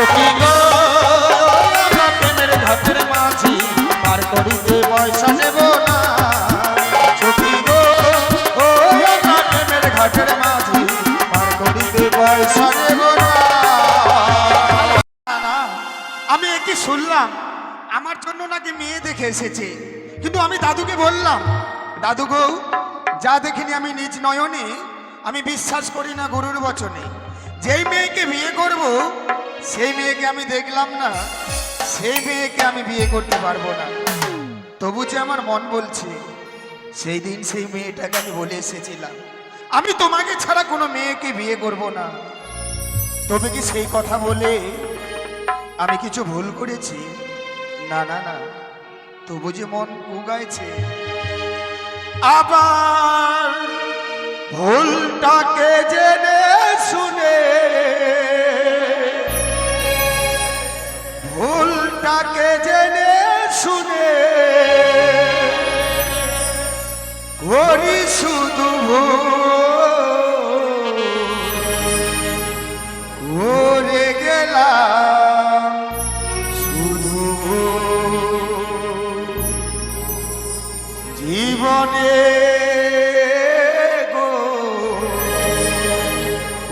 সখী গো আমরা প্রেমের ঘাটের মাঝি পার করিতে পয়সা নেব না। সখী গো আমরা প্রেমের ঘাটের মাঝি পার করিতে পয়সা নেব না। আমি কি শুনলাম আমার জন্য নাকি মেয়ে দেখে এসেছে, কিন্তু আমি দাদুকে বললাম, দাদু গো যা দেখিনি আমি নিজ নয়নে, আমি বিশ্বাস করি না গুরুর বচনে। যেই মেয়েকে বিয়ে করব সেই মেয়েকে আমি দেখলাম না, সেই মেয়েকে আমি বিয়ে করতে পারবো না। তবু যে আমার মন বলছে, সেই দিন সেই মেয়েটাকে আমি বলে এসেছিলাম আমি তোমাকে ছাড়া কোনো মেয়েকে বিয়ে করব না। তবে কি সেই কথা বলে আমি কিছু ভুল করেছি? না না না, তবু যে মন উগাইছে। আবার ভুলটাকে জেনে শুনে, ভুলটাকে জেনে শুনে করি শুধু করে গেলাম শুধু জীবনে গো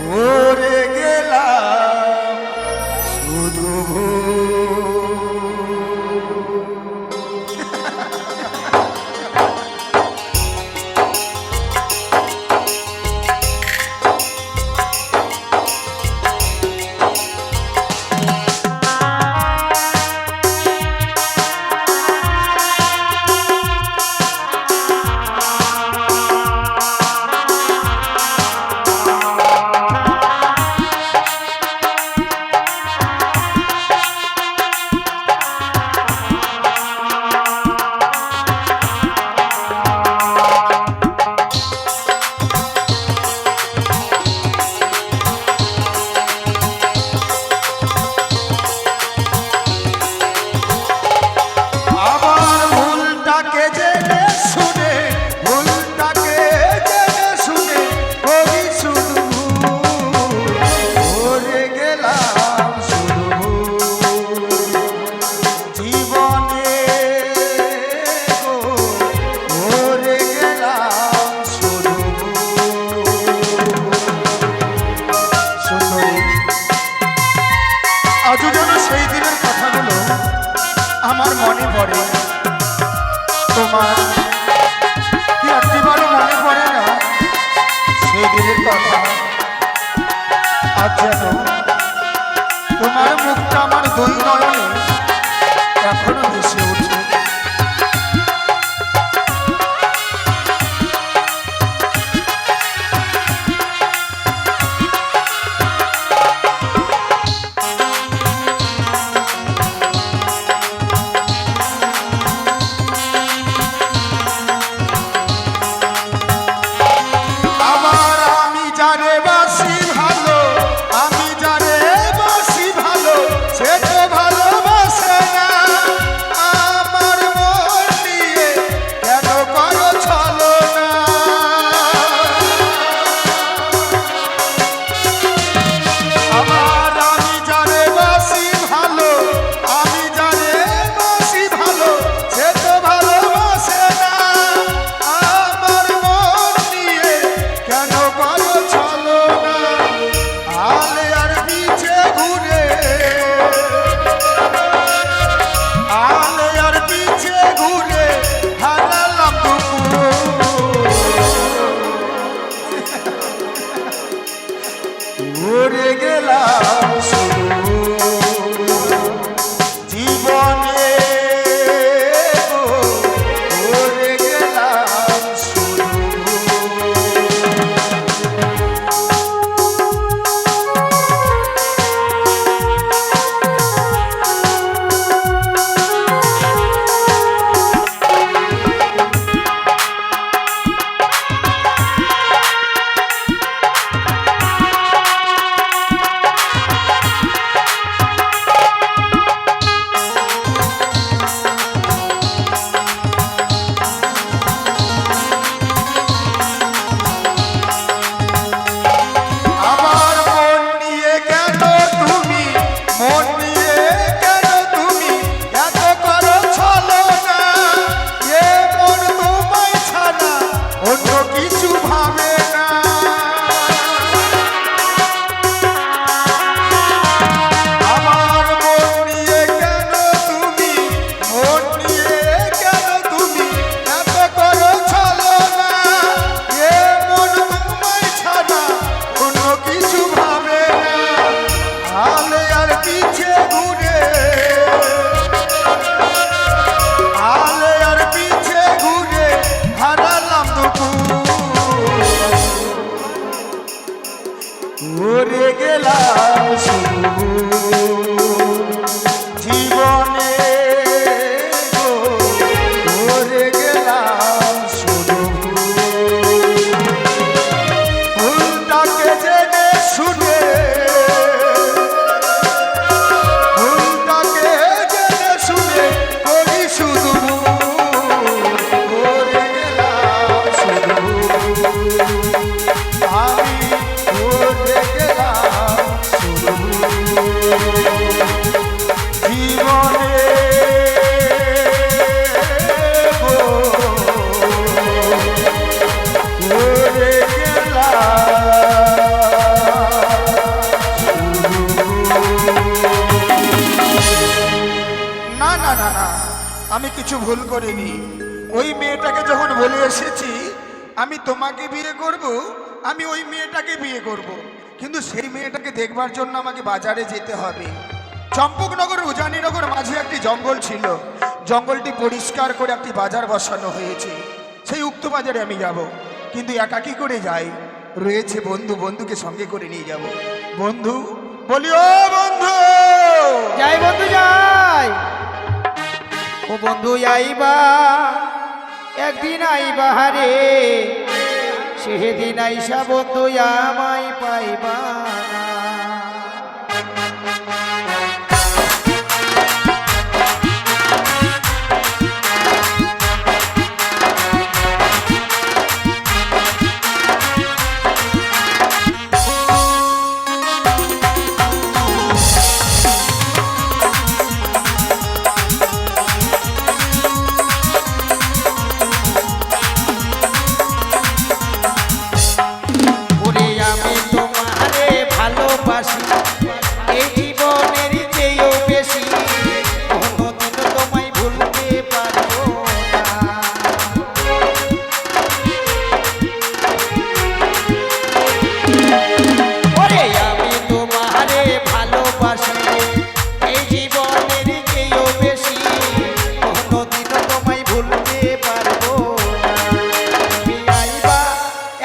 করে গেলাম শুধু। আমার মনে পড়ে তোমার, কি একটিবারও মনে পড়ে না সেই দিনের কথা? আজ যেন তোমার মুখটা আমার দুই নয়নে এখনো ভেসে ওঠে। ঘুরে গেলাম শুধু জীবনে ঘুরে গেলাম শুধু। ভুল করিনি। ওই মেয়েটাকে যখন বলে এসেছি আমি তোমাকে বিয়ে করব, আমি ওই মেয়েটাকে বিয়ে করব, কিন্তু সেই মেয়েটাকে দেখবার জন্য আমাকে বাজারে যেতে হবে। চম্পকনগর উজানিনগর মাঝে একটি জঙ্গল ছিল, জঙ্গলটি পরিষ্কার করে একটি বাজার বসানো হয়েছে, সেই উক্ত বাজারে আমি যাব। কিন্তু একা কি করে যাই, রয়েছে বন্ধু, বন্ধুকে সঙ্গে করে নিয়ে যাব। বন্ধু বলি, ও বন্ধু, যাই বন্ধু যাই। ও বন্ধু আইবা, একদিন আইবা হারে, সেদিন আইসা বন্ধু আমায় পাইবা না। ওরে আমি তোমারে ভালোবাসি, এই জীবনের চেয়েও বেশি, কোনোদিন তোমায় ভুলতে পারবো না। ওরে আমি তোমারে ভালোবাসি, এই জীবনের চেয়েও বেশি, কোনোদিন তোমায় ভুলতে পারবো না। তুমি আইবা,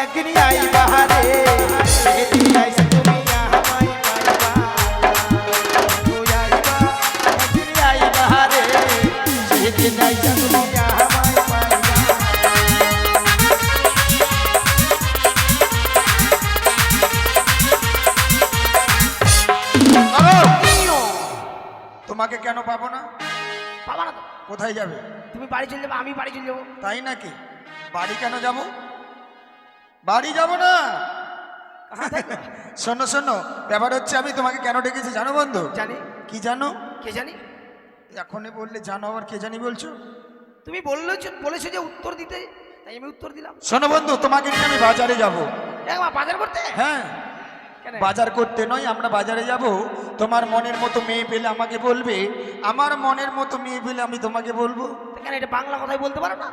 একদিন আইবা হারে, সেদিন আইসা তুমি আমায় পাইবা না। তুই আইবা, একদিন আইবা হারে, সেদিন আইসা তুমি আমায় পাইবা না। তোমাকে কেন পাবো না? পাবা না তো? কোথায় যাবে? তুমি বাড়ি চলে যাবে, আমি বাড়ি চলে যাবো। তাই নাকি? বাড়ি কেন যাব? বাড়ি যাব না। কোথায় থাকবে? শোনো শোনো, ব্যাপার হচ্ছে আমি তোমাকে কেন ডেকেছি জানো বন্ধু? জানি। কি জানো? কে জানি? এখনই বললে জানো, আবার কে জানি বলছো? তুমি বলেছো যে উত্তর দিতে, তাই আমি উত্তর দিলাম। শোনো বন্ধু, তোমাকে নিয়ে আমি বাজারে যাব। একবার বাজার করতে? হ্যাঁ, কেন? বাজার করতে নয়, আমরা বাজারে যাব। তোমার মনের মতো মেয়ে পেলে আমাকে বলবে, আমার মনের মতো মেয়ে পেলে আমি তোমাকে বলবো। কেন এটা বাংলা কথাই বলতে পারো না?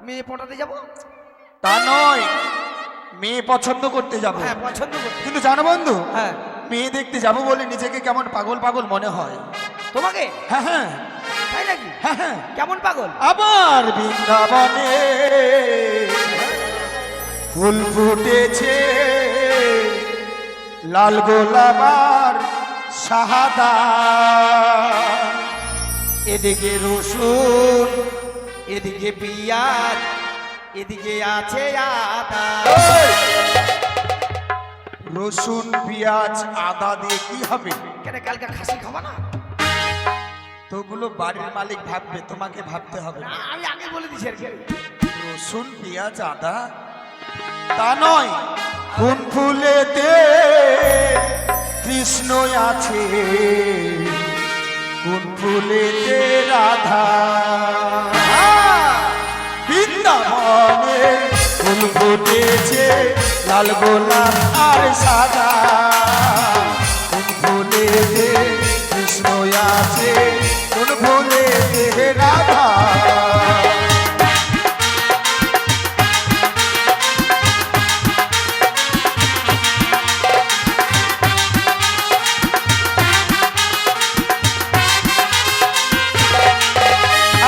মেয়ে পটাতে যাবো? তা নয়, মেয়ে পছন্দ করতে যাব। হ্যাঁ, পছন্দ করতে। কিন্তু জানো বন্ধু, হ্যাঁ। মেয়ে দেখতে যাব বলে নিজেকে কেমন পাগল পাগল মনে হয়। তোমাকে? হ্যাঁ হ্যাঁ তাই নাকি? হ্যাঁ হ্যাঁ। কেমন পাগল? আবার বৃন্দাবনে ফুল ফুটেছে, লাল গোলাপ আর শাহাদা, এদিকে রসুন, এদিকে পিঁয়াজ, এদিকে আছে আদা। রসুন পেঁয়াজ আদা দিয়ে কি হবে? কেন কালকে খাসি খাবা না? তোগুলো বাড়ির মালিক ভাববে, তোমাকে ভাবতে হবে না, না। আমি আগে বলে দিছি আর কি। রসুন পেঁয়াজ আদা তা নয়, কোন ফুলেতে কৃষ্ণ আছে, কোন ফুলেতে রাধা। বৃন্দাবনে ফুল ফুটেছে, লাল গোলাপ আর সাদা, কোন ফুলেতে কৃষ্ণ আছে, কোন ফুলেতে রাধা।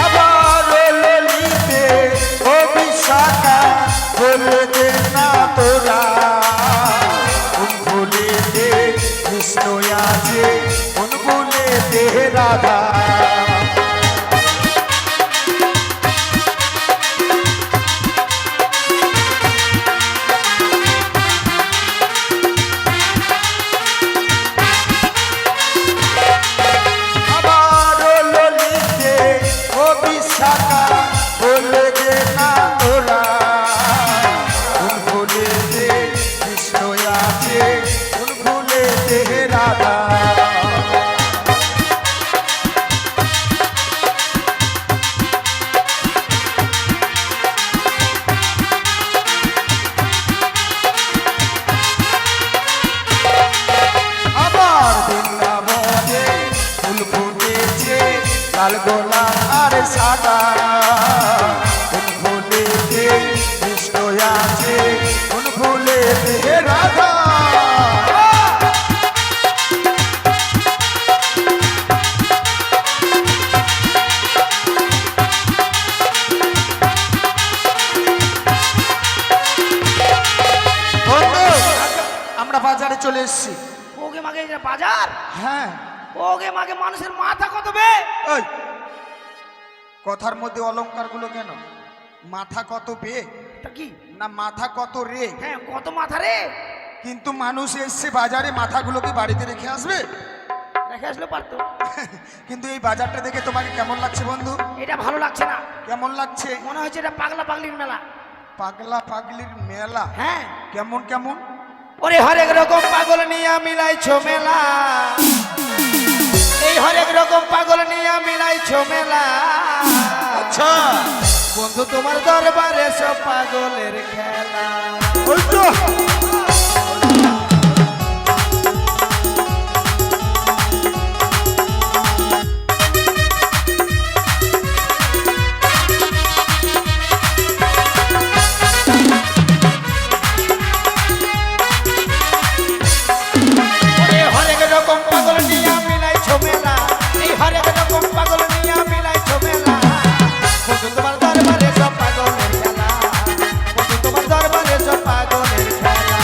আবার ললিতে ও বিশাখা বলে দে না তোরা, কোন ফুলেতে কৃষ্ণ আছে, কোন ফুলেতে রাধা। আবার ললিতে ও বিশাখা বলে দে না তোরা, কোন ফুলেতে কৃষ্ণ আছে, কোন ফুলেতে রাধা। আবার বৃন্দাবনে ফুল ফুটেছে, লাল গোলাপ আর সাদা, আমরা বাজারে চলে এসেছি। ওকে মাগে এটা বাজার, হ্যাঁ ওকে মাগে মানুষের মাথা কত বে? ওই কথার মধ্যে অলংকারগুলো কেন? মাথা কত পে তা কি? না মাথা কত রে? হ্যাঁ কত মাথা রে? কিন্তু মানুষ এসছে বাজারে, মাথাগুলোকে বাড়িতে রেখে আসবে? রেখে আসলে পারতো। কিন্তু এই বাজারটা দেখে তোমাকে কেমন লাগছে বন্ধু? এটা ভালো লাগছে না, কেমন লাগছে? মনে হচ্ছে এটা পাগলা পাগলির মেলা। পাগলা পাগলির মেলা? হ্যাঁ কেমন কেমন? ওরে হরেক রকম পাগল নিয়ে মিলাইছো মেলা, এই হরেক রকম পাগল নিয়ে মিলাইছো মেলা। আচ্ছা বন্ধু তোমার দরবারে সব পাগলের খেলা। ওই তো ওরে হরেক রকম পাগল নিয়ে মিলাইছো মেলা, এই হরেক রকম পাগল নিয়ে মিলাইছো মেলা। বন্ধু তোমার দরবারে সব পাগলের খেলা, বন্ধু তোমার দরবারে সব পাগলের খেলা।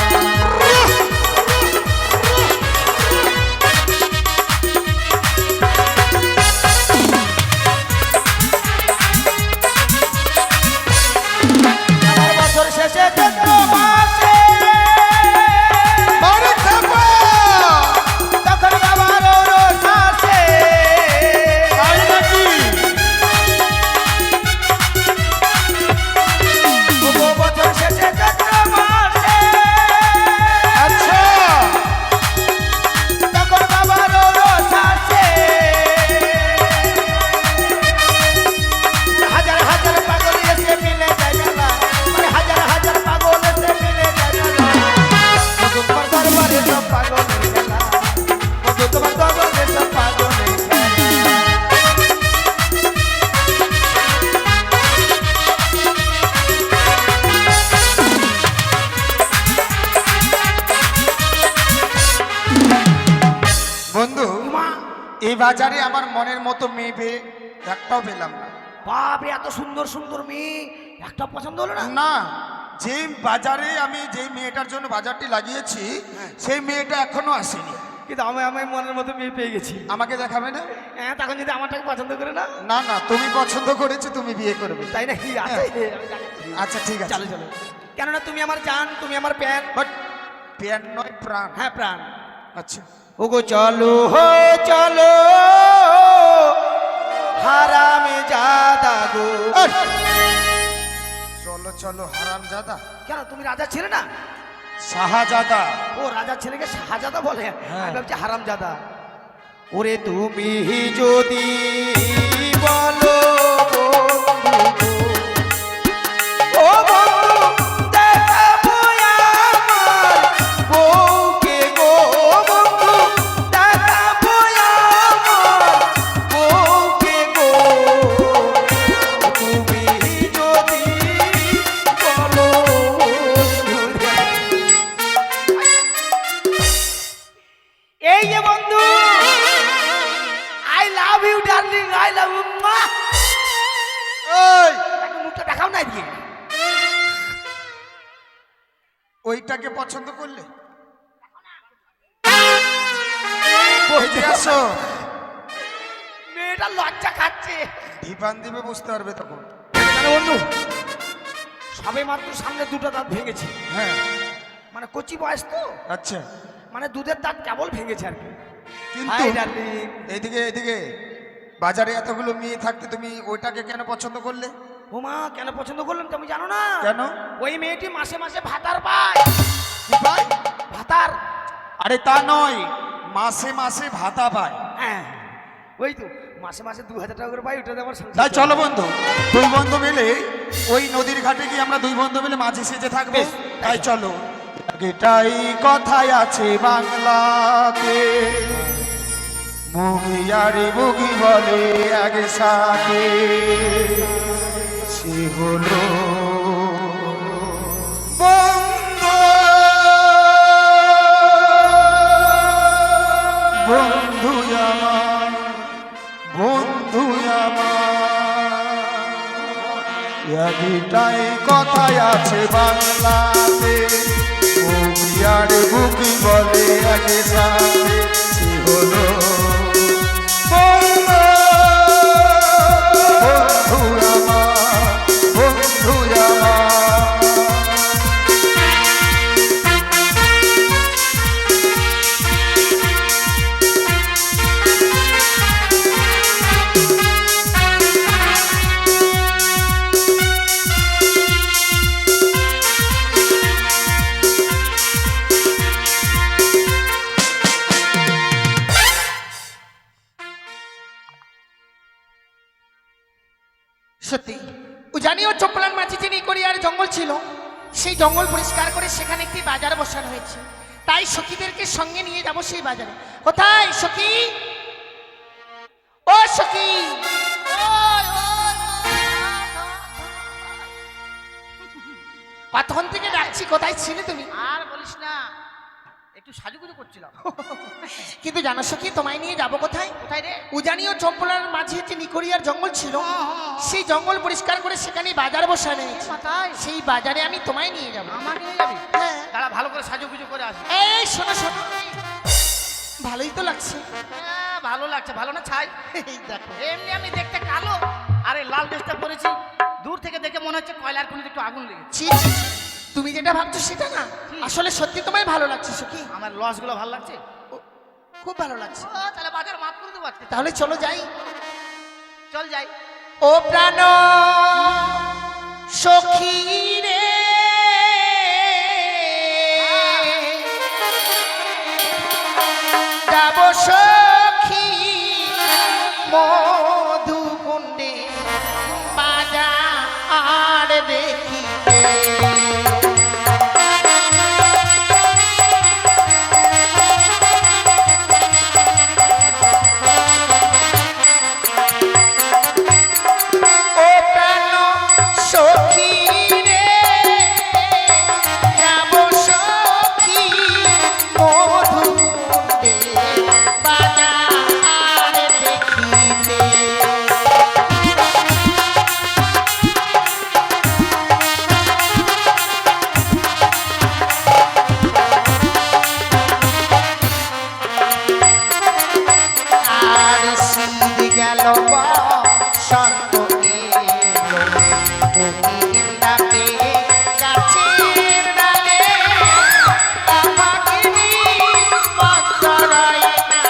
আমার বছর শেষে চৈত্র মাসে আরে খাপা! তখন বাবার রোজ আসে। তাই নাকি? বছর শেষে চৈত্র মাসে আচ্ছা তখন বাবার রোজ আসে। হাজার হাজার পাগল এসে মিলে যায় মেলা, মানে হাজার হাজার পাগল এসে মিলে যায় মেলা। বন্ধু তোমার দরবারে সব পাগলের খেলা, বন্ধু তোমার দরবারে সব পাগলের খেলা। বন্ধু, মা এই বাজারে আমার মনের মতো মেয়ে পেয়ে একটাও পেলাম না। বাপ রে, এত সুন্দর সুন্দর মেয়ে, একটা পছন্দ হলো না? না, যে বাজারে আমি যে মেয়েটার জন্য বাজারটি লাগিয়েছি সেই মেয়েটা এখনো আসেনি। কিন্তু আমি মনের মতো মেয়ে পেয়ে গেছি। আমাকে দেখাবে না? হ্যাঁ, তখন যদি আমারটাকে পছন্দ করে না? না না, তুমি পছন্দ করেছো, তুমি বিয়ে করবে। তাই নাকি? আছে, আমি দেখাচ্ছি। আচ্ছা ঠিক আছে, চলো চলো, কেননা তুমি আমার জান, তুমি আমার প্যান। বাট প্যান নয় প্রাণ। হ্যাঁ প্রাণ। আচ্ছা ওগো চলো হো চলো হারামে জাদা গো। এই! চলো চলো হারাম জাদা, কেন তুমি রাজা ছেলে না? শাহজাদা। ও রাজার ছেলেকে শাহজাদা বলে? হ্যাঁ। আমি ভাবছি হারাম জাদা। ওরে তুমি যদি বলো বন্ধু গো, ও বন্ধু দেখাবো আমার বউকে গো, বন্ধু দেখাবো আমার বউকে গো। তুমি যদি বলো বন্ধু। এই যে বন্ধু, I love you darling, I love you. ওই মুখটা দেখাও না দিয়ে। ওইটাকে পছন্দ করলে বইতে আসো, মেয়েটা লজ্জা খাচ্ছে। ধিপান দিবে, বুঝতে পারবে তখন। কেন বন্ধু, সবে মাত্র সামনে দুটো দাঁত ভেঙেছে, হ্যাঁ মানে কচি বয়স তো, আচ্ছা, মানে দুধের দাঁত কেবল ভেঙেছে আর কি। কিন্তু হাই ডার্লিং। এইদিকে এইদিকে বাজারে এতগুলো মেয়ে থাকতে তুমি ওইটাকে কেন পছন্দ করলে? ওমা, কেন পছন্দ করলাম তুমি জানো না? কেন? ওই মেয়েটি মাসে মাসে ভাতার পায়। কি পায়? ভাতার। আরে তা নয়, মাসে মাসে ভাতা পায়। হ্যাঁ, ওই তো মাসে মাসে 2000 টাকা করে পাই, ওটাতে আমার সংসার তাই চলে। চলো বন্ধু, দুই বন্ধু মিলে ওই নদীর ঘাটে গিয়ে আমরা দুই বন্ধু মিলে মাঝি সেজে থাকবো। বেশ, তাই চলো। এটাই কথায় আছে বাংলাতে, মুগিয়ারি মুগি বলে আগে সাথে, সে হলো বন্ধু। বন্ধু আমার, বন্ধু আমার, একটাই কথায় আছে বাংলাতে, মুগিয়ারি মুগি তাকে সাথে সে হলো বন্ধু আমার, বন্ধু আমার। সত্যি উজানি ও চোপড়ার মাঝে যে নিকড়িয়ার জঙ্গল ছিল, সেই জঙ্গল পরিষ্কার করে সেখানে একটি বাজার বসানো হয়েছে। তাই সখীদেরকে সঙ্গে নিয়ে যাব সেই বাজারে। কোথায় সখী? ও সখী, কতক্ষণ থেকে ডাকছি, কোথায় ছিলে তুমি? আর বলিস না, একটু সাজুগুজু করছিলাম। কিন্তু জানো সখী, তোমায় নিয়ে যাব কোথায়? কোথায় রে? উজানি ও চম্পলার মাঝে যে নিকড়িয়ার জঙ্গল ছিল, সেই জঙ্গল পরিষ্কার করে সেখানে বাজার বসানো হয়েছে। মাথায় সেই বাজারে আমি তোমায় নিয়ে যাব। আমাকে নিয়ে যাবি? হ্যাঁ। দাঁড়া, ভালো করে সাজুগুজু করে আসি। এই শোনো শোনো, ভালোই তো লাগছে। হ্যাঁ, ভালো লাগছে। ভালো না ছাই? এই দেখো, এমনি আমি দেখতে কালো, আরে লাল ড্রেসটা পরেছি, দূর থেকে দেখে মনে হচ্ছে কয়লার কোণে একটু আগুন লেগেছে। ছি, ছি, ছি। তুমি যেটা ভাবছো সেটা না, আসলে সত্যি তোমায় ভালো লাগছে সখী, আমার লসগুলো ভালো লাগছে। খুব ভালো লাগছে। ও, তাহলে বাজার মাফ করে দেবো আজকে। তাহলে চলো যাই। চল যাই। ও প্রাণ সখী রে, যাব সখী মধুকুণ্ডে বাজার দেখিতে। ও প্রাণ সখী রে, যাব সখী মধুকুণ্ডে বাজার দেখিতে। আর শীত গেল বসন্ত এলো, কোকিল ডাকে গাছের ডালে, কামাকিনী মন্তরায় না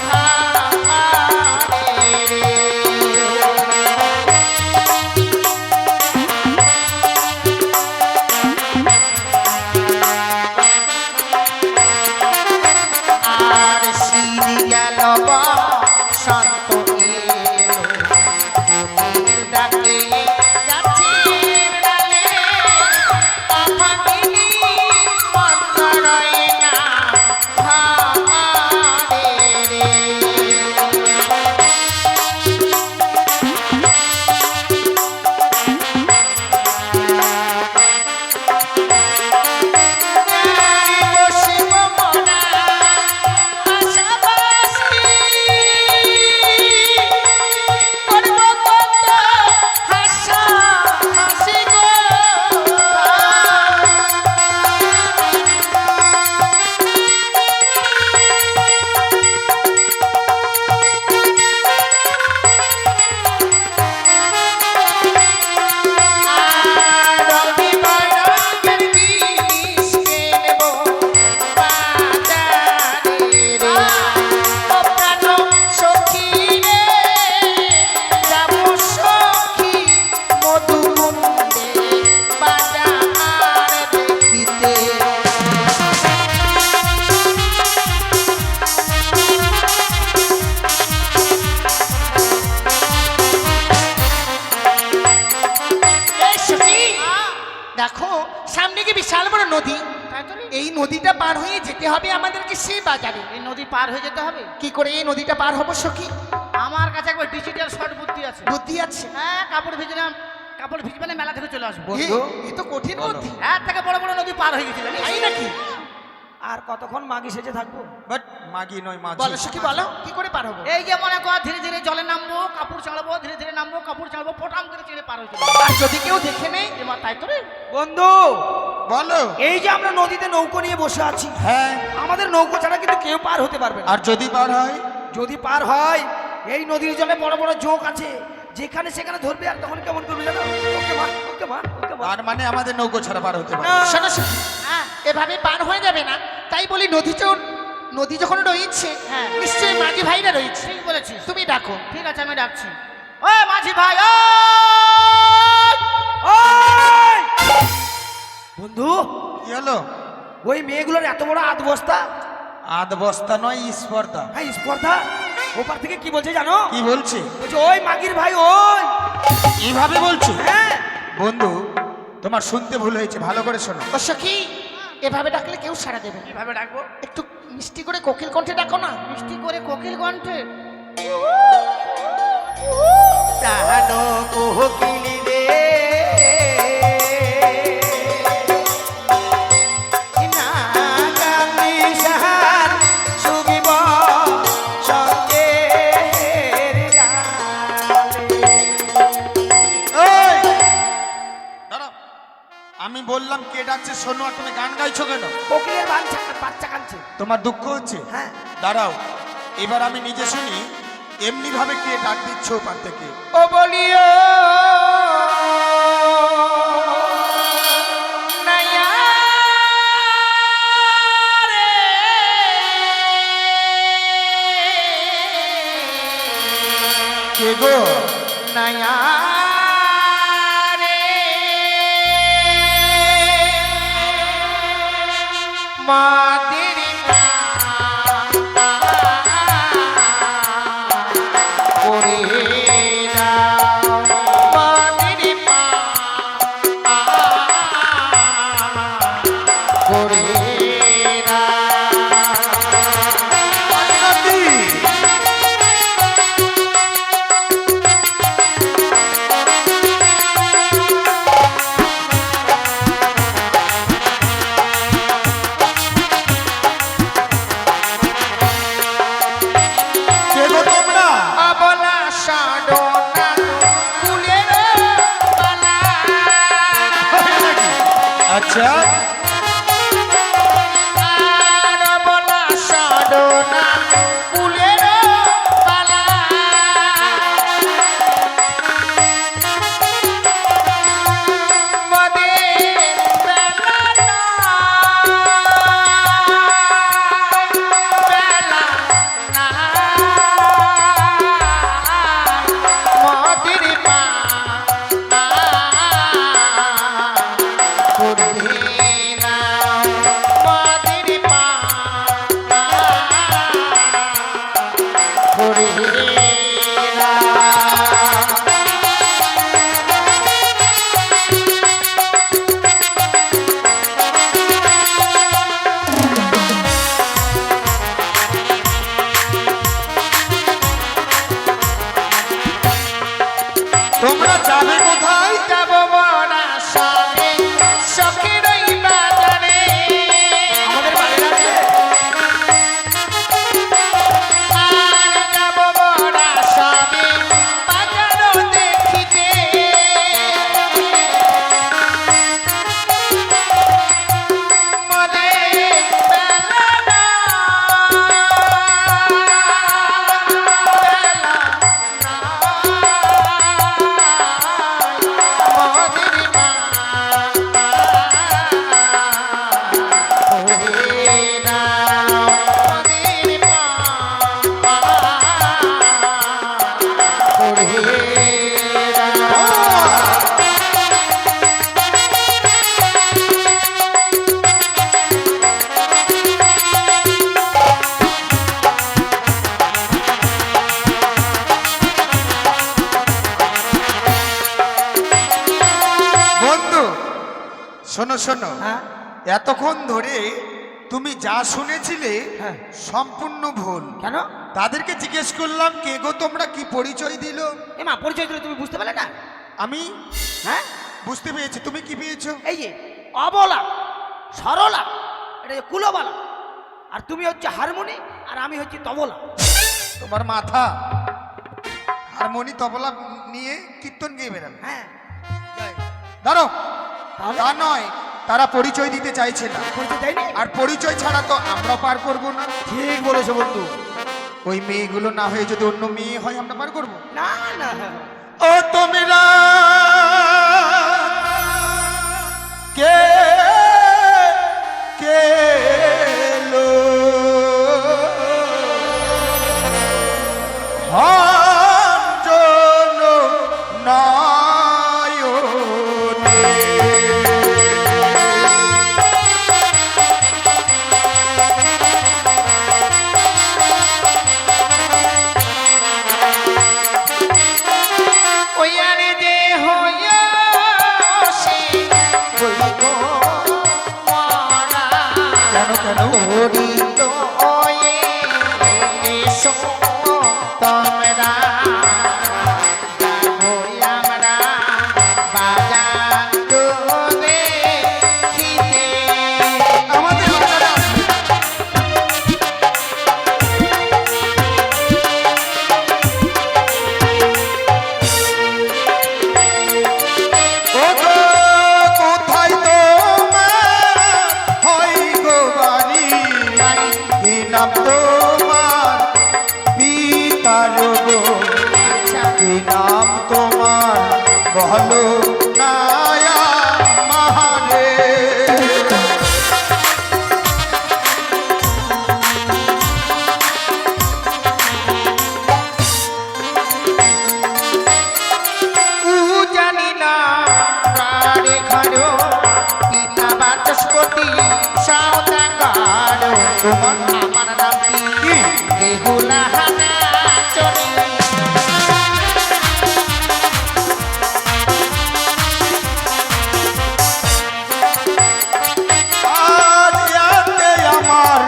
হারে রে। আর শীত গেল বসন্ত এলো, কোকিল ডাকে গাছের ডালে, কামাকিনী মন্তরায় না হারে রে। বসিব মোরা পাশাপাশি, করব কত হাসাহাসি গো। আর রবিবার রঙের জিনিস কিনব বাজারে রে। ও প্রাণ সখী রে, যাব সখী মধুকুণ্ডে বাজার দেখিতে। এই সখী, দেখো সামনে কি বিশাল বড় নদী, তাই তো রে। এই নদীটা পার হয়ে যেতে হবে আমাদেরকে সেই বাজারে। এই নদী পার হয়ে যেতে হবে। কি করে এই নদীটা পার হবো সখী? আমার কাছে একবার ডিজিটাল শর্ট বুদ্ধি আছে। বুদ্ধি আছে? হ্যাঁ, কাপড় ভিজলাম, কাপড় ভিজবে না, মেলা থেকে চলে আসবো। এ তো কঠিন বুদ্ধি। এর থেকে বড় বড় নদী পার হয়ে গেছিল। তাই নাকি? আর কতক্ষণ মাগি সেজে থাকবো? বাট মাগি নয় মাঝি। বলো সখী, বলো কি করে পার হবো? এই যে মনে কর, ধীরে ধীরে জলে নামবো, কাপড় চালাবো, ধীরে ধীরে নামবো, কাপড় চালাবো, পটাম করে চেড়ে পার হয়ে যাবো। আর যদি কেউ দেখে নেয়? এবার তাই তো রে। বন্ধু বলো। এই যে আমরা নদীতে নৌকো নিয়ে বসে আছি, হ্যাঁ, আমাদের নৌকো ছাড়া কিন্তু কেউ পার হতে পারবে না। আর যদি পার হয়? যদি পার হয়, এই নদীর জলে বড় বড় জোক আছে, যেখানে সেখানে ধরবে। আর তখন কেমন করবে জানো? ওকে মা, ওকে মা, ওকে মা। তার মানে আমাদের নৌকো ছাড়া পার হতে পারে না। শোনো শোনো, এভাবে পার হয়ে যাবে না। তাই বলি নদী যখন রয়েছে, হ্যাঁ। নিশ্চয়ই মাঝি ভাইরা রয়েছে। ঠিক বলেছিস। তুমি ডাকো। ঠিক আছে, আমি ডাকছি। ও মাঝি ভাই, ও ওই! বন্ধু, কি হলো? ওই মেয়েগুলোর এত বড় আধ বস্তা। আধ বস্তা নয়, স্পর্ধা। হ্যাঁ, স্পর্ধা। ওপার থেকে কি বলছে জানো? কি বলছে? বলছে ওই মাগির ভাই, ওই। এইভাবে বলছো? হ্যাঁ। বন্ধু, তোমার শুনতে ভুল হয়েছে, ভালো করে শোনো। ও সখী, এভাবে ডাকলে কেউ সাড়া দেবে না। কিভাবে ডাকবো? একটু মিষ্টি করে কোকিল কণ্ঠে ডাকো না। মিষ্টি করে কোকিল কণ্ঠে। প্রাণ কোকিলি রে, নাগামি সাহার সুগিব সঙ্গের ডালে। এই! দাঁড়াও। আমি বললাম কে ডাকছে শোনো, আর তুমি গান গাইছো কেন? কোকিলের বাচ্চা কাঁদছে। তোমার দুঃখ হচ্ছে? হ্যাঁ। দাঁড়াও, এবার আমি নিজে শুনি এমনি ভাবে কে ডাক দিচ্ছ ওপার থেকে। ও বলিও নাইয়া রে, কে গো? নাইয়া রে, মাদের করে দাও, মাদের মা করে কে গো তোমরা? অবলা সাডনা ফুলের মালা। আচ্ছা, আর অবলা সাডনা ফুলের মালা। মদের বেলা মদের মা করবে না, মদের মা করবে না। তোমরা যাবে কোথায়? যাব বড়া সামনে সখের ওই বাজারে। আমাদের বাড়ির আছে। আর যাব বড়া সামনে বাজারও দেখিতে। মদের বেলা না, বেলা না, মদের মা করে না, মদের মা করে না। বন্ধু, শোনো শোনো, হ্যাঁ। এতক্ষণ ধরে তুমি যা শুনেছিলে হ্যাঁ। সম্পূর্ণ ভুল। কেন? তাদেরকে জিজ্ঞেস করলাম কে গো তোমরা, কি পরিচয় দিল। এ মা, পরিচয় দিলে তুমি বুঝতে পারলে না? আমি হ্যাঁ, বুঝতে পেরেছি, তুমি কি পেয়েছো? এই যে অবলা, সরলা, এটা যে কুলবালা, আর তুমি হচ্ছে হারমোনি, আর আমি হচ্ছে তবলা। তোমার মাথা হারমোনি তবলা নিয়ে কীর্তন গিয়ে বেরাবে। হ্যাঁ। দাঁড়ো, তাহলে? তা নয়, তারা পরিচয় দিতে চাইছে না। পরিচয় দেয়নি? আর পরিচয় ছাড়া তো আমরা পার করব না। ঠিক বলেছো বন্ধু। ওই মেয়েগুলো না হয়ে যদি অন্য মেয়ে হয় আমরা পার করব। না না, ও তোমরা কে কে লো হাঞ্জন নয়নে ওই আরে যে হইয়া সে হইব মারা কেন কেন হরিল ওয়ে এসো তোমরা যাবো আমরা বাজার তোলে খিদে আমাদের বাজারে আসবে। ও গো, কোথায় তোমার হয় গো বাড়ি? কি নাম তোমার পিতার গো? কি নাম তোমার বলো নায়া মারে? জানি না কারে ঘরো পিতা বাচস্পতি সাউদাগার তোমার আমার নামটি বেহুলা হানা চলি আজ রাতে আমার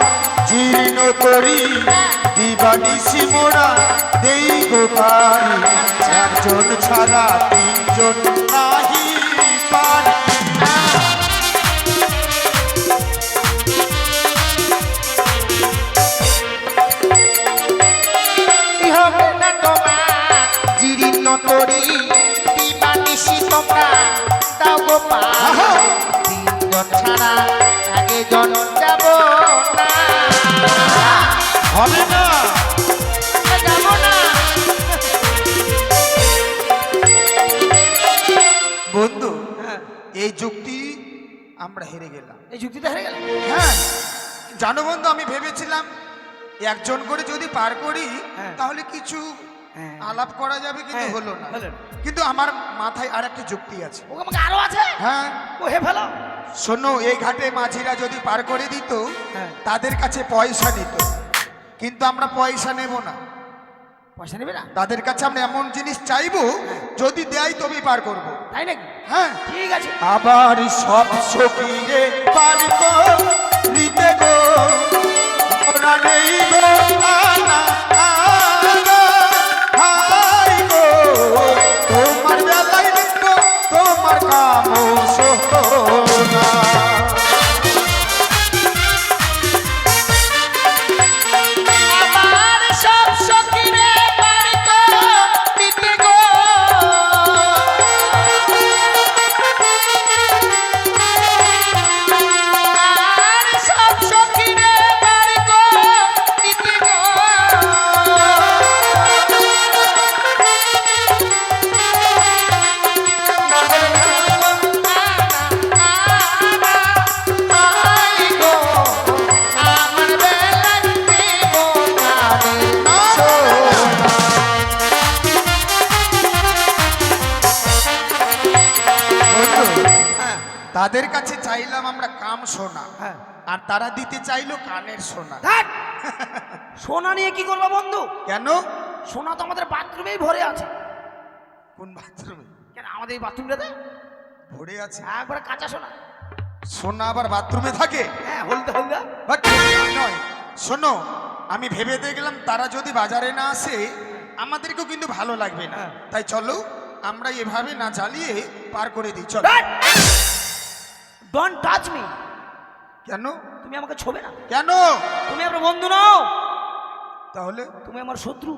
জীর্ণ করি দিবানিসি মোরা দেই গোপারি একজন ছাড়া তিনজন নাহি পারি। হবে না তোমার জীর্ণ তরি দিবানিসি তোমরা দাও গো পার তিনজন ছাড়া একজন যাব না হবে না। যাব না বন্ধু এই যুক্তি আমরা হেরে গেলাম। এই যুক্তিটা হেরে গেল। হ্যাঁ জানো বন্ধু, আমি ভেবেছিলাম একজন করে যদি পার করি হ্যাঁ। তাহলে কিছু হ্যাঁ। আলাপ করা যাবে, কিন্তু হ্যাঁ, হলো না। হলো না। কিন্তু আমার মাথায় আর একটা যুক্তি আছে। ও আমাকে আরো আছে। হ্যাঁ ও হে ফেলো। শোনো, এই ঘাটে মাঝিরা যদি পার করে দিত হ্যাঁ। তাদের কাছে পয়সা নিত, কিন্তু আমরা পয়সা নেব না। পয়সা নেবে না? তাদের কাছে আমরা এমন জিনিস চাইবো যদি দেয় তবেই পার করব। তাই নাকি? হ্যাঁ ঠিক আছে। আবার সব সখীরে পার করিতে গো ওরা নেই গো আনা আনা হাই গো তোমার বেলায় লিখব তোমার কাম সোনা। আমার সব সখীরে পারি তো দিতে গো আর সব সখীরে পারি তো দিতে গো আই গো আমার বেলায় দেব না সোনা বন্ধু, হ্যাঁ তাদের কাছে চাইলাম আমরা কাম সোনা, হ্যাঁ। আর তারা দিতে চাইলো কানের সোনা। ধ্যাৎ! সোনা নিয়ে কি করবো বন্ধু? কেন? সোনা তো আমাদের বাথরুমেই ভরে আছে। কোন বাথরুমে কেন আমাদের এই বাথরুমটাতে ভরে আছে? একবারে কাঁচা সোনা। সোনা আবার বাথরুমে থাকে? হ্যাঁ, হলদে হলদে। বাট, নয়। শোনো, আমি ভেবে দেখলাম তারা যদি বাজারে না আসে আমাদেরকেও কিন্তু ভালো লাগবে না। হ্যাঁ। তাই চলো আমরা এভাবে না চালিয়ে পার করে দিই। চলো। Don't touch me. কেন? তুমি আমাকে ছোবে না। কেন? তুমি আমার বন্ধু নও, তাহলে তুমি আমার শত্রু।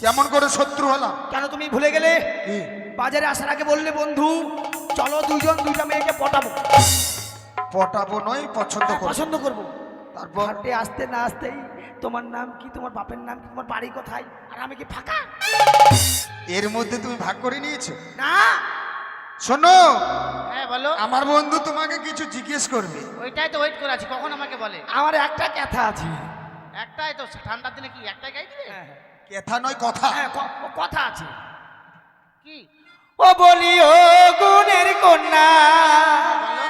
কেমন করে শত্রু হলাম? কেন তুমি ভুলে গেলে? কি? বাজারে আসার আগে বললে বন্ধু চলো দুইজন দুইটা মেয়েকে পটাবো। পটাবো নয়, পছন্দ করবো। পছন্দ করবো। তারপর ঘাটে আসতে না আসতেই তোমার নাম কি, তোমার বাপের নাম কি, তোমার বাড়ি কোথায়, আর আমি কি ফাঁকা? এর মধ্যে তুমি ভাগ করে নিয়েছো? না, শোনো, হ্যাঁ বলো। আমার বন্ধু তোমাকে কিছু জিজ্ঞেস করবে। ওইটাই তো ওয়েট করে আছি, কখন আমাকে বলে। আমার একটা কথা আছে। একটাই তো, ঠান্ডার দিনে কি একটাই গাই দিবে? কথা নয় কথা। হ্যাঁ, কথা আছে। কি ও বলি ও গুণের কন্যা, বলো?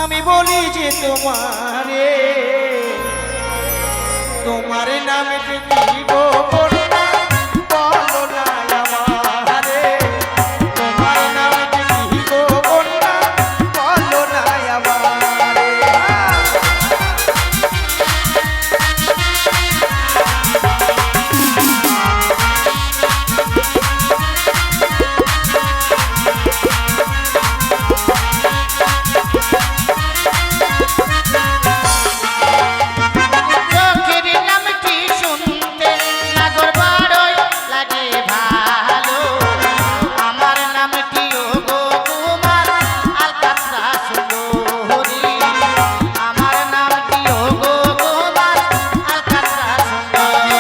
আমি বলি যে তোমারে, তোমার নামে কি গো কন্যা, বলো না আমারে, তোমার নামে কি গো কন্যা, বলো না আমারে। চোখের নাম কি শুনতে নাগর বাড়ই লাগে ভালো, আমার নাম কি ও গো তোমার আলকাতরা সুন্দরী, আমার নাম কি ও গো তোমার আলকাতরা সুন্দরী।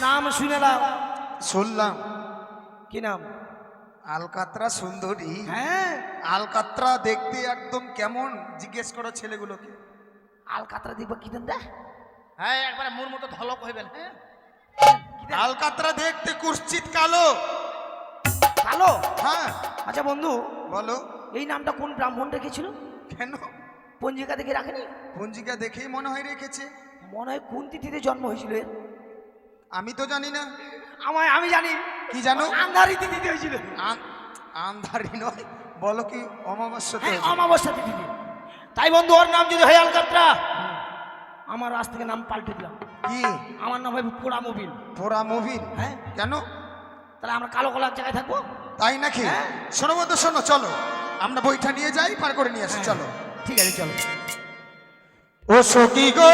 নাম শুনেলাম। শুনলাম কি নাম? আলকাতরা সুন্দরী। হ্যাঁ, আলকাতরা দেখতে একদম কেমন, জিজ্ঞেস করো ছেলেগুলোকে। আলকাতরা দেখবো কি দেন দা? হ্যাঁ একবারে মোর মতো ধলক হইবেন। হ্যাঁ আলকাতরা দেখতে কুৎসিত কালো। কালো? হ্যাঁ আচ্ছা বন্ধু, বলো। এই নামটা কোন ব্রাহ্মণ রেখেছিল? কেন? পঞ্জিকা দেখে রাখেনি? পঞ্জিকা দেখেই মনে হয় রেখেছে। মনে হয় কোন তিথিতে জন্ম হয়েছিল এর? আমি তো জানি না। আমি জানি। কি জানো? আন্ধারি তিথিতে হয়েছিল। আন্ধারি নয়, বলো কি অমাবস্যাতে হ্যাঁ, হয়েছে। অমাবস্যা তিথিতে। তাই বন্ধু, ওর নাম যদি হয় আলকাতরা, আমার আজ থেকে নাম পাল্টে দিলাম। কি? আমার নাম হবে পোড়া মোবিল। পোড়া মুভির? হ্যাঁ, কেন? তাহলে আমরা কালো কালো এক জায়গায় থাকবো। তাই নাকি? হ্যাঁ। শোনো বন্ধু, শোনো, চলো আমরা বইটা নিয়ে যাই, পার করে নিয়ে আসি। চলো। ঠিক আছে, চলো। ও সখী গো,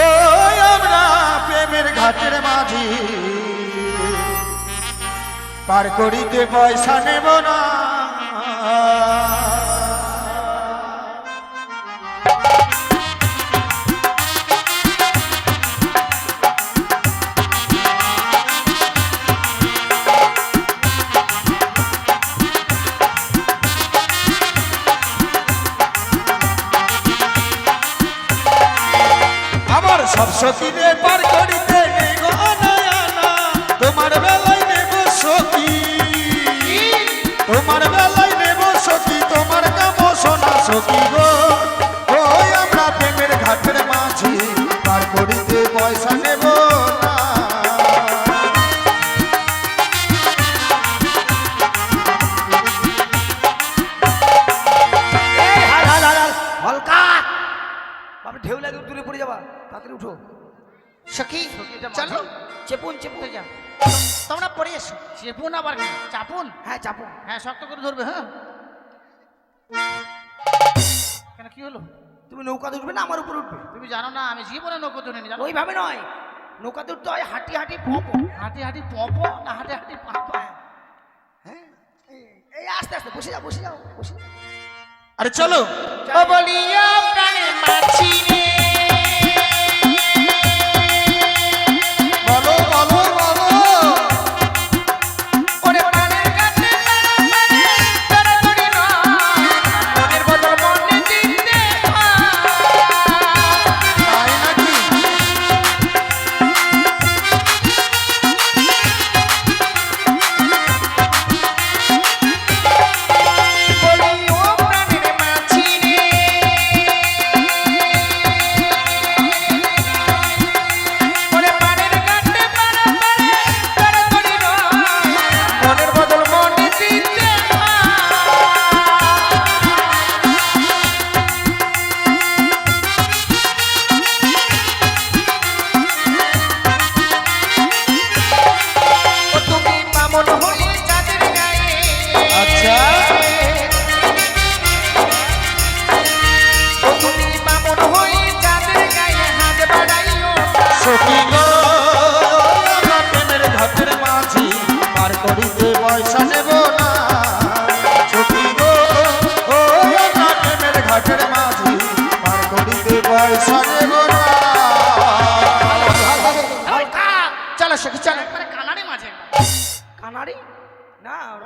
ও আমরা প্রেমের ঘাটের মাঝি, পার করিতে পয়সা নেব না। আমার সব সখীরে পার করিতে নেই গো নয়না, তোমার বেলায় নেব সখী, তোমার বেলায় নেব সখী, তোমার কাম সোনা সখী গো। ওই আমরা প্রেমের ঘাটের মাঝি, পার করিতে পয়সা নেব না। হলকাত বাবা, ঢেউ লাগে দূরে পড়ে যাবা, তাড়াতাড়ি উঠো। সখী সখীটা চলো, চেপুন চেপুন যা। তোমরা পড়ে এসো। চেপুন আবার কি চাপুন? হ্যাঁ, চাপুন। হ্যাঁ শক্ত করে ধরবে। হ্যাঁ কেন কি হলো? তুমি নৌকাতে উঠবে না আমার উপর উঠবে? তুমি জানো না আমি জীবনে নৌকো ধরিনি, জানো? ওইভাবে নয়, নৌকাতে উঠতে হয় হাঁটি হাঁটি পপ। হাঁটি হাঁটি পপ না হাঁটি হাঁটি পাপ? হ্যাঁ, এই আস্তে আস্তে বসে যাও, বসে যাও, বসে যাও। আরে চলো। ও বলিয়া প্রাণের মাছি রে, বলো বলো বলো। ওরে প্রাণের কাছে তাড়াতাড়ি নয়, মনের বদল মনে দিতে হয়। তাই নাকি? বলি ও প্রাণের মাছি রে,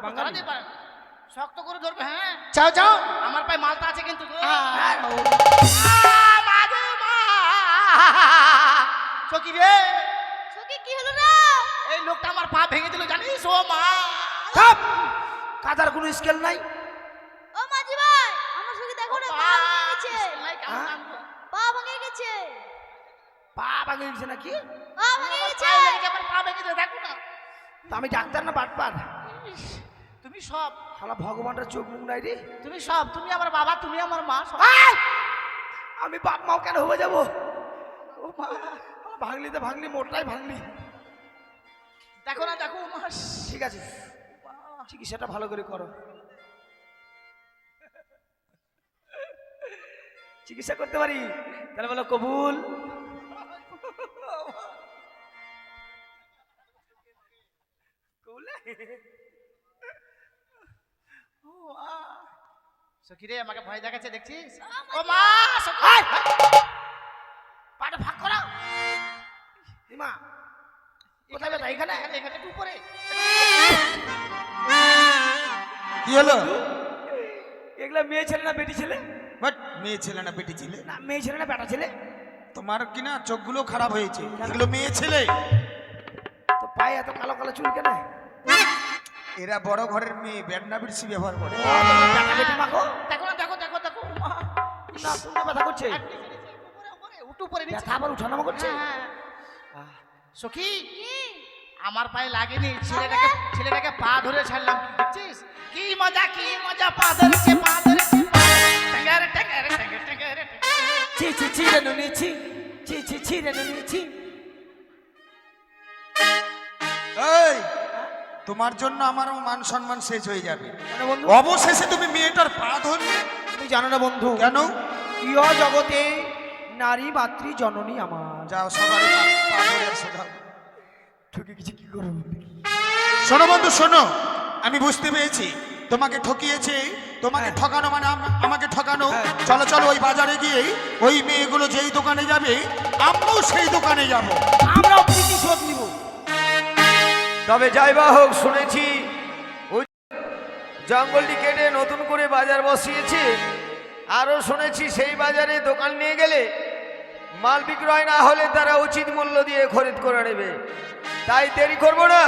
ভাঙা ধরা যেতে পারে। শক্ত করে ধরবে, হ্যাঁ। যাও যাও আমার পায়ে মালটা আছে কিন্তু গো। হ্যাঁ। মা গো, মা। সখী রে, সখী কি হলো রে? এই লোকটা আমার পা ভেঙে দিল জানিস ও মা। থাপ কাদার কোনো স্কেল নাই। ও মাঝি ভাই, আমার সখী দেখো না, পা ভেঙে গেছে। সেলাই কেমন হ্যাঁ? আনবো? পা ভেঙে গেছে। পা ভাঙে গেছে নাকি? পা ভেঙে আমার গেছে। পায়ে লেগেছে, আমার পা ভেঙে দিল, দেখো না। তা আমি ডাক্তার না বাটপার? তুমি সব, শালা ভগবানটার চোখ মুখ নাই রে। তুমি সব, তুমি আমার বাবা, তুমি আমার মা সব। আয়! আমি বাপ মাও কেন হয়ে যাবো? ও মা, শালা ভাঙলিতে ভাঙলি, মোটরাই ভাঙলি। দেখো না, দেখো মা। ঠিক আছে, চিকিৎসাটা ভালো করে করো। চিকিৎসা করতে পারি তাহলে বলো কবুল। সখী রে, আমাকে ভয় দেখাচ্ছে দেখছিস? ও মা, সখী। আয়! পাটা ভাগ করো। মা কোথায় ব্যথা? এখানে? এখানে, এখানে একটু উপরে। কি হলো? এগুলা মেয়ে ছেলে না বেটি ছেলে? বাট মেয়ে ছেলে না বেটি ছেলে? না মেয়ে ছেলে না বেটা ছেলে? তোমার কি না চোখগুলো খারাপ হয়েছে, এগুলো মেয়ে ছেলে। তো পায়ে এত কালো কালো চুল কেন? এরা বড় ঘরের মেয়ে, ব্যান্ডা বিড়সি ব্যবহার করে। ও, তোমার বেটা বেটি মাখো দেখো না, দেখো, দেখো, দেখো মা। না, কোনটা ব্যথা করছে? আর নিচে, নিচে, উপরে, উপরে, উঠু উপরে, নিচে। ব্যথা আবার উঠানামা করছে? হ্যাঁ। সখী, আমার পায়ে লাগেনি, ছেলেটাকে পা ধরে ছাড়লাম, কি দেখছিস? কি মজা, কি মজা, পা ধরেছে, পা ধরেছে। টেঙ্গারে, টেঙ্গারে, টেঙ্গারে, টেঙ্গারে, টেঙ্গারে। ছি ছি ছি রে নুনি ছি, ছি ছি ছি রে নুনি ছি। এই, তোমার জন্য আমারও মান সম্মান শেষ হয়ে যাবে। কেন বন্ধু? অবশেষে তুমি মেয়েটার পা ধরলে তুমি জানো না বন্ধু, কেন? ইহ জগতে নারী মাতৃ জননী আমার। যাও সবার পা ধরে এসো, যাও। ঠকে কিছু কি করবো? শোনো বন্ধু, শোনো, আমি বুঝতে পেরেছি তোমাকে ঠকিয়েছে। তোমাকে হ্যাঁ। ঠকানো মানে আমাকে ঠকানো। হ্যাঁ। চলো চলো, ওই বাজারে গিয়ে ওই মেয়েগুলো যেই দোকানে যাবে, আমরাও সেই দোকানে যাব। আমরাও প্রতিশোধ নিব। তবে যাই বা হোক, শুনেছি ওই জঙ্গলটি কেটে নতুন করে বাজার বসিয়েছে। আরও শুনেছি সেই বাজারে দোকান নিয়ে গেলে মাল বিক্রয় না হলে তারা উচিত মূল্য দিয়ে খরিদ করে নেবে। তাই দেরি করব না,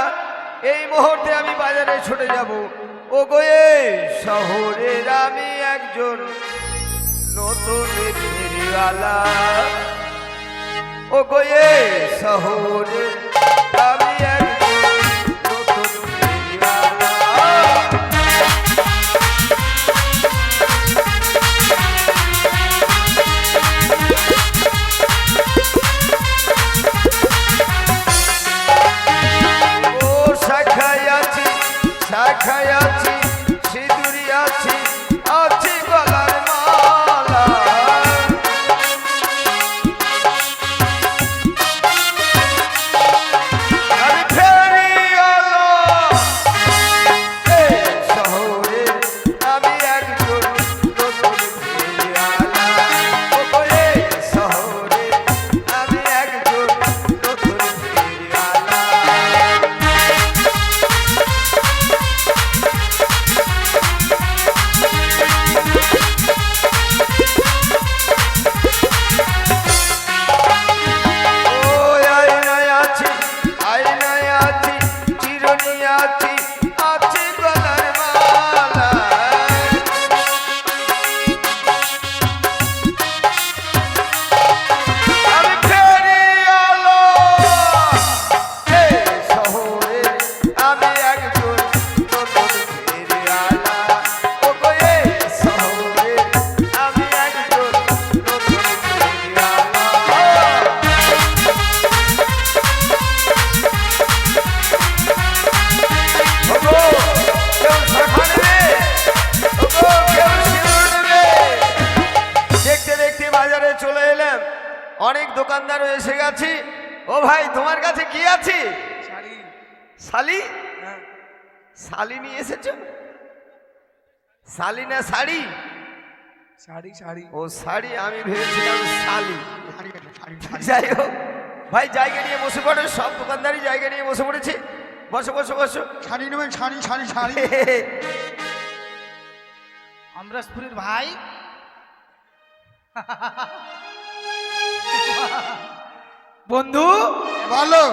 এই মুহূর্তে আমি বাজারে ছুটে যাব। ও গোয়ে শহরের আমি একজন নতুন ফেরিওয়ালা। ও গোয়ে শহরের আমি একজন নতুন ফেরিওয়ালা। ও শাখায় আছি, শাখায় আছি, সিঁদুরি আছি, আছি গলার মালা। আমি ফেরিওয়ালা, এই শহরে আমি একজন নতুন ফেরিওয়ালা। ও এই শহরে আমি একজন নতুন ফেরিওয়ালা। ও আয়নায় আছি, আয়নায় আছি, চিরুনি আছি, আছি গলার মালা। আমি ফেরিওয়ালা, এই শহরে আমি একজন নতুন ফেরিওয়ালা। ও গো এই শহরে আমি একজন নতুন ফেরিওয়ালা। ওগো, কেউ শাখা নেবে? ওগো, কেউ সিঁদুর নেবে? দেখতে দেখতে বাজারে চলে এলাম, অনেক দোকানদার এসে গেছি। ও ভাই, তোমার কাছে কি আছে? শালি? শালি নিয়ে এসেছো? শালি না শাড়ি? শাড়ি শাড়ি ও শাড়ি, আমি ভেবেছিলাম শালি। যাই হোক ভাই, জায়গা নিয়ে বসে পড়ো। সব দোকানদারই জায়গা নিয়ে বসে পড়েছে। বসো বসো বসো। শাড়ি নেবেন? শাড়ি শাড়ি শাড়ি। অমরেশপুরীর ভাই বন্ধু বলো।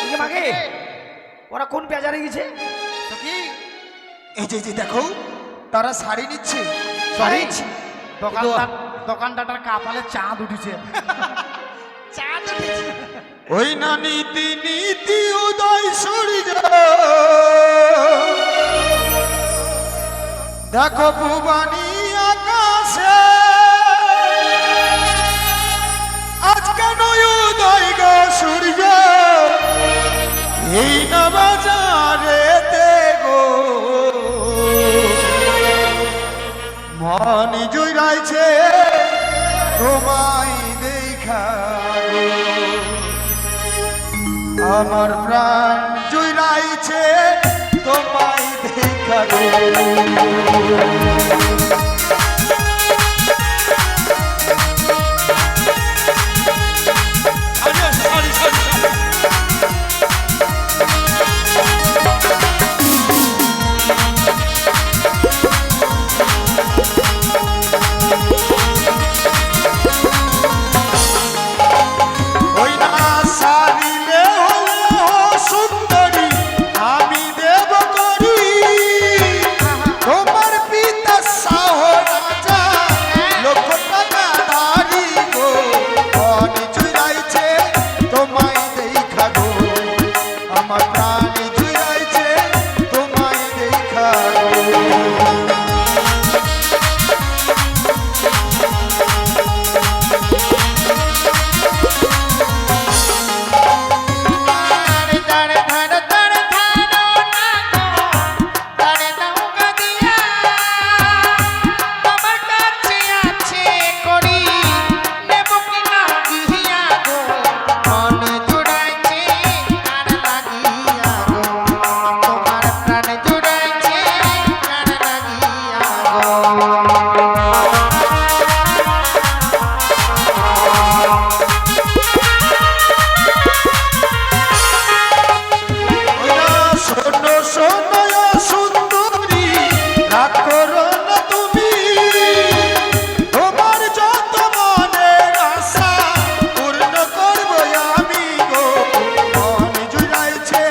ইয়ে মাগে ওরা কোন বাজারে গেছে? সখী এই যে যে দেখো, তারা শাড়ি নিচ্ছে। শাড়ি? দোকানদারটার কাপালে চাঁদ উঠেছে। চাঁদ উঠেছে। ওই না নীতি নীতি উদয় সূর্য, দেখো ভুবানী আকাশে আজ কেন উদয় গো সূর্য, এই না বাজারেতে গো মন জুড়াইছে তোমায় দেখা গো, আমার প্রাণ জুড়াইছে তোমায় দেখা গো। ওই না সারিলে হলো সুন্দরী আমি দেব করি, তোমার পিতা শাহ রাজা লক্ষ টাকা ধারি গো, মন জুড়াইছে তোমায় দেখা গো, আমার প্রাণ জুড়াইছে তোমায় দেখা গো। শোনো শোনো সুন্দরী, রাগ করো না তুমি, তোমার যত মনের আশা পূর্ণ করবো আমি গো, মন জুড়াইছে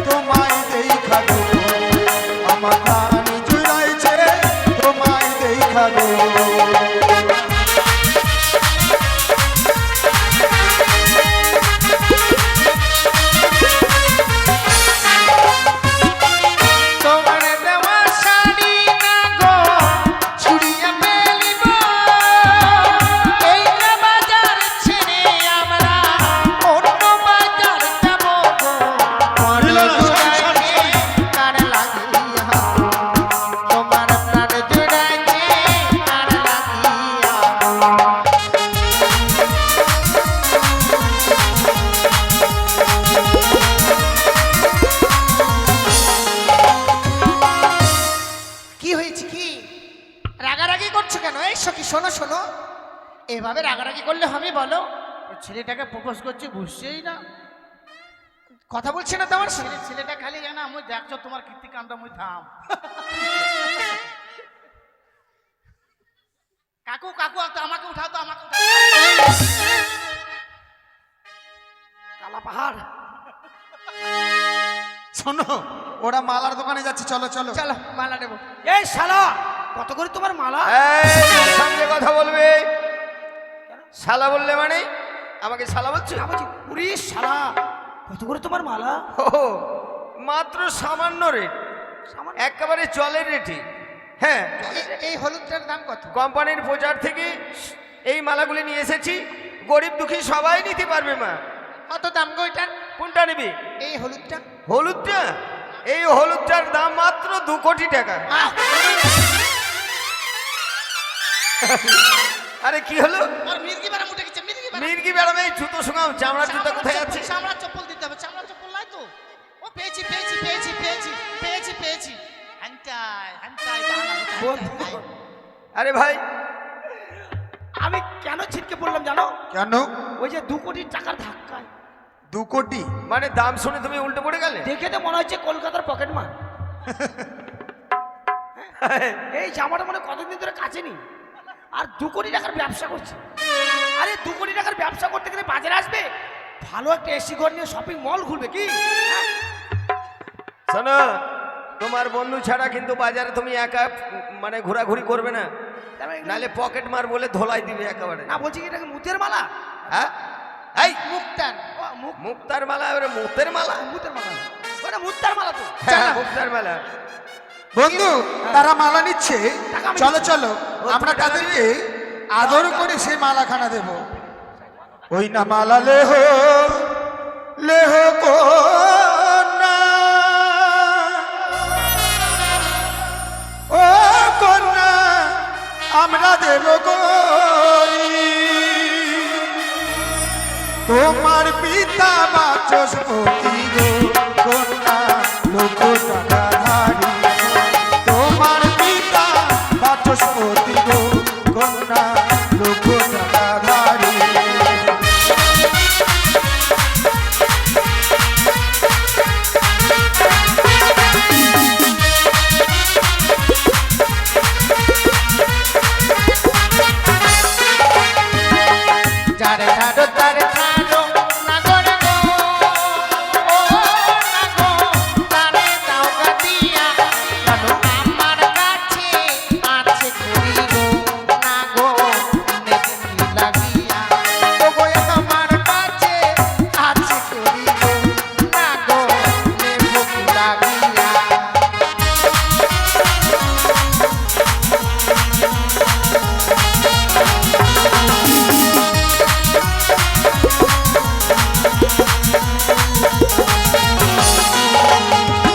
তোমায় দেখা গো, আমার প্রাণ জুড়াইছে তোমায় দেখা গো। তোমার দেওয়া শাড়ি না গো ছুড়িয়া ফেলিব, এই না বাজার ছেড়ে আমরা অন্য বাজার যাব গো, মনে জুড়াইছে কার লাগিয়া, তোমার প্রাণ জুড়াইছে কার লাগিয়া। কি হয়েছে কি? রাগারাগি করছো কেন? এই সখী শোনো শোনো, এভাবে রাগারাগি করলে হবে বলো? ওই ছেলেটাকে প্রপোজ করছি বুঝছেই না। কথা বলছে না তোমার সঙ্গে? ছেলেটা খালি জানা আমি দেখছো তোমার কীর্তিকাণ্ড মুই থাম। কাকু কাকু আমাকে উঠাও তো, আমাকে উঠাও। কালা পাহাড়। শোনো, ওরা মালার দোকানে যাচ্ছে, চলো চলো। চলো মালা নেবো। এই শালা কত করে তোমার মালা? এই সামনে কথা বলবে। শালা বললে মানে আমাকে শালা বলছো? উরি শালা কত করে তোমার মালা? ও মাত্র সামান্য রেট, একেবারে জলের রেটে। হ্যাঁ, এই হলুদটার দাম কত? কোম্পানির বাজার থেকে এই মালাগুলি নিয়ে এসেছি, গরিব দুঃখী সবাই নিতে পারবে মা। কত দাম গো এটার? কোনটা নিবি? এই হলুদটা। হলুদটা? এই হলুদটার দাম মাত্র 2 কোটি টাকা। আরে কি হলো? আর মির্গি বেড়া উঠে গেছে, মির্গি বেড়ামে জুতো শুকাও, চামড়ার জুতো কোথায় আছে? চামড়া চপ্পল দিতে হবে, চামড়া চপ্পল নাই তো। ও পেয়েছি পেয়েছি পেয়েছি পেয়েছি পেয়েছি পেয়েছি। হান্টাই হান্টাই আরে ভাই আমি কেন ছিটকে পড়লাম জানো? কেন? ওই যে 2 কোটি টাকার ধাক্কায়। 2 কোটি। মানে দাম শুনে তুমি উল্টে পড়ে গেলে? দেখে তো মনে হচ্ছে কলকাতার পকেট মার। এই জামাটা মনে হয় কতদিন ধরে কাছে নি, আর 2 কোটি টাকার ব্যবসা করছে। আরে 2 কোটি টাকার ব্যবসা করতে গেলে বাজারে আসবে, ভালো একটা এসি ঘর নিয়ে শপিং মল খুলবে কি? হ্যাঁ? শোনো, তোমার বন্ধু ছাড়া কিন্তু বাজারে তুমি একা মানে ঘোরাঘুরি করবে না, নালে পকেট মার বলে ধোলাই দিবে একেবারে। না বলছি কি এটাকে মুতের মালা? হ্যাঁ, এই মুক্তার মুক্তার মালা, এবারে মুতের মালা। মুতের মালা, ওটা মুক্তার মালা তো। হ্যাঁ, মুক্তার মালা। বন্ধু তারা মালা নিচ্ছে, টাকা আমি চলো দিচ্ছি। চলো আমরা টাকা তাদেরকে আদর করে সেই মালাখানা দেব। ওই না মালা লেহ লেহ কন্যা, ও কন্যা আমরা দেব গরি, তোমার পিতা বাচস্পতি গো কন্যা লক্ষ টাকা ধারি, তোমার পিতা বাচস্পতি গো কন্যা লক্ষ টাকা ধারি। যারে ছাড়ো তারে ছাড়ো না করে গো, ও না গো, তারে দাও গাতিয়া, জানো আমার কাছে আছে করি গো, না গো নেকি লাগিয়া, ও গো আমার কাছে আছে করি গো, না গো নেবো কি লাগিয়া।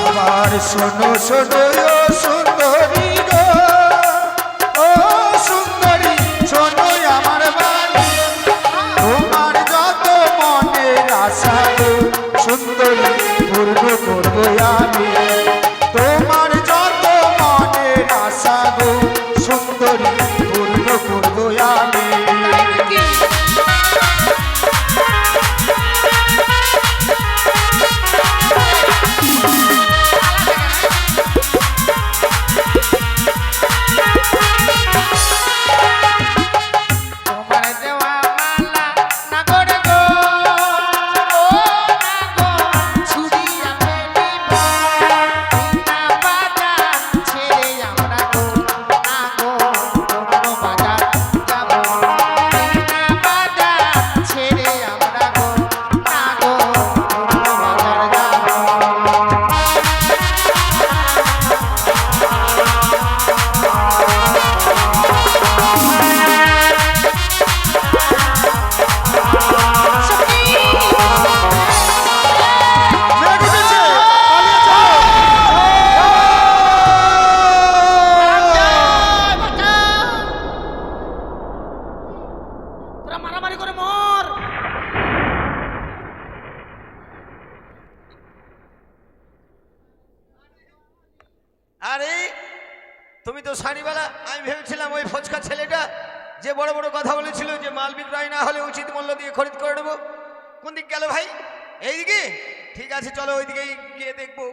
আবার শোনো শোনো ও সুন্দরী গো, ও সুন্দরী শোনো আমার বাণী, তোমার যত মনের আশা গো সুন্দরী পূর্ণ করবো আমি, তোমার যত মনের আশা গো সুন্দরী পূর্ণ করবো আমি। তোমার দেওয়া মালা না করে গো, ও না গো ছুরি আমি নিব, বিনা বাজার ছেড়ে আমরা গো, না গো অন্য বাজার যাব, বিনা বাজার ছেড়ে আমরা গো, না গো অন্য বাজার যাব। মেঘ উঠেছে, পালিয়ে যাও। তোরা মারামারি করে মর। আরে তুমি তো শাড়িওয়ালা, আমি ভেবেছিলাম ওই ফচকা ছেলেটা যে বড় বড় কথা বলেছিল যে মাল বিক্রয় না হলে উচিত মূল্য দিয়ে খরিদ করে নেবো। কোন দিক গেল ভাই? এইদিকে? ঠিক আছে চলো ওইদিকেই গিয়ে দেখবো।